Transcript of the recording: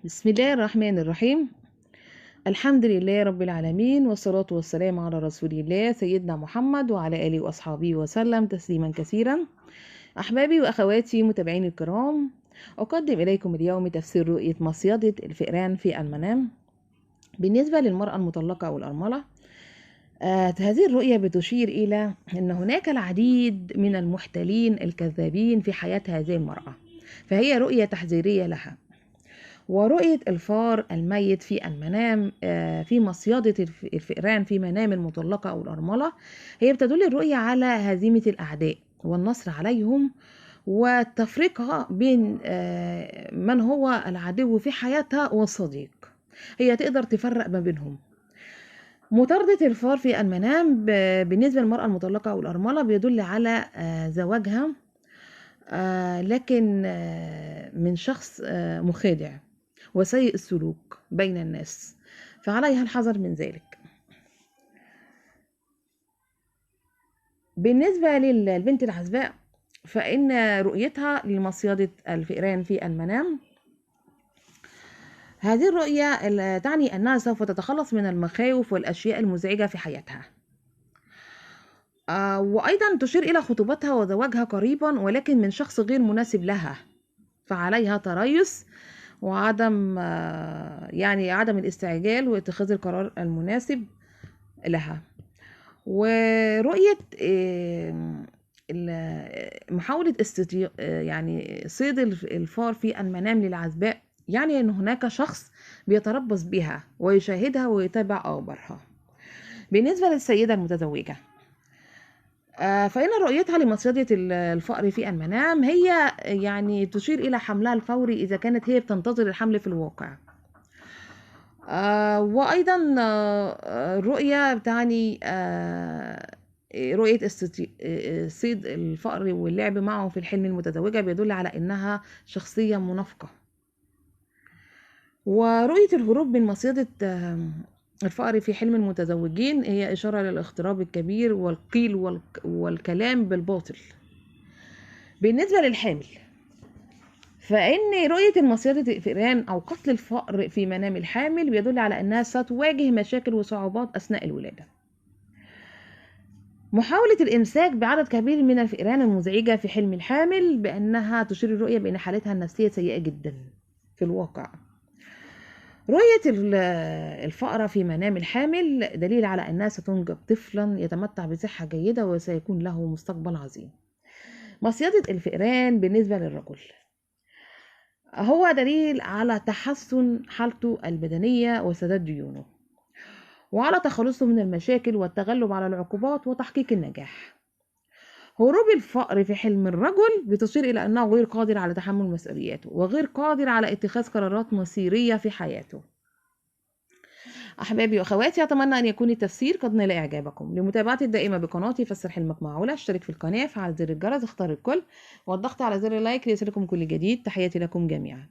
بسم الله الرحمن الرحيم. الحمد لله رب العالمين، والصلاة والسلام على رسول الله سيدنا محمد وعلى آله وأصحابه وسلم تسليما كثيرا. أحبابي وأخواتي متابعين الكرام، أقدم إليكم اليوم تفسير رؤية مصيدة الفئران في المنام بالنسبة للمرأة المطلقة أو الأرملة. هذه الرؤية بتشير إلى أن هناك العديد من المحتالين الكذابين في حياة هذه المرأة، فهي رؤية تحذيرية لها. ورؤية الفار الميت في المنام في مصيدة الفئران في منام المطلقة أو الأرملة، هي بتدل الرؤية على هزيمة الأعداء والنصر عليهم، والتفرقة بين من هو العدو في حياتها والصديق. هي تقدر تفرق ما بينهم. مطاردة الفار في المنام بالنسبة للمرأة المطلقة أو الأرملة بيدل على زواجها، لكن من شخص مخادع وسيء السلوك بين الناس، فعليها الحذر من ذلك. بالنسبة للبنت العزباء، فإن رؤيتها لمصيدة الفئران في المنام، هذه الرؤية تعني أنها سوف تتخلص من المخاوف والأشياء المزعجة في حياتها، وأيضا تشير إلى خطوبتها وزواجها قريبا، ولكن من شخص غير مناسب لها، فعليها تريث وعدم عدم الاستعجال واتخاذ القرار المناسب لها. ورؤية محاولة صيد الفار في المنام للعزباء، يعني أن هناك شخص بيتربص بها ويشاهدها ويتابع أخبارها. بالنسبة للسيدة المتزوجة، فإن رؤيتها لمصيدة الفأر في المنام هي تشير إلى حملها الفوري إذا كانت هي بتنتظر الحمل في الواقع. وأيضا الرؤية تعني رؤية صيد الفأر واللعب معه في الحلم المتزوجة بيدل على إنها شخصية منافقة. ورؤية الهروب من مصيدة الفأر في حلم المتزوجين هي إشارة للاغتراب الكبير والقيل والكلام بالباطل. بالنسبة للحامل، فإن رؤية المصيدة الفئران أو قتل الفأر في منام الحامل بيدل على أنها ستواجه مشاكل وصعوبات أثناء الولادة. محاولة الإمساك بعدد كبير من الفئران المزعجة في حلم الحامل بأنها تشير الرؤية بأن حالتها النفسية سيئة جدا في الواقع. رؤية الفأرة في منام الحامل دليل على أنها ستنجب طفلا يتمتع بصحة جيدة وسيكون له مستقبل عظيم. مصيدة الفئران بالنسبة للرجل هو دليل على تحسن حالته البدنية وسداد ديونه، وعلى تخلصه من المشاكل والتغلب على العقوبات وتحقيق النجاح. هروب الفأر في حلم الرجل بتشير إلى أنه غير قادر على تحمل مسؤولياته وغير قادر على اتخاذ قرارات مصيرية في حياته. أحبابي وأخواتي، أتمنى أن يكون التفسير قد نال إعجابكم. لمتابعتي الدائمة بقناتي فسر حلمك مع علا، اشترك في القناة، فعل زر الجرس، اختار الكل، والضغط على زر اللايك ليصلكم كل جديد. تحياتي لكم جميعا.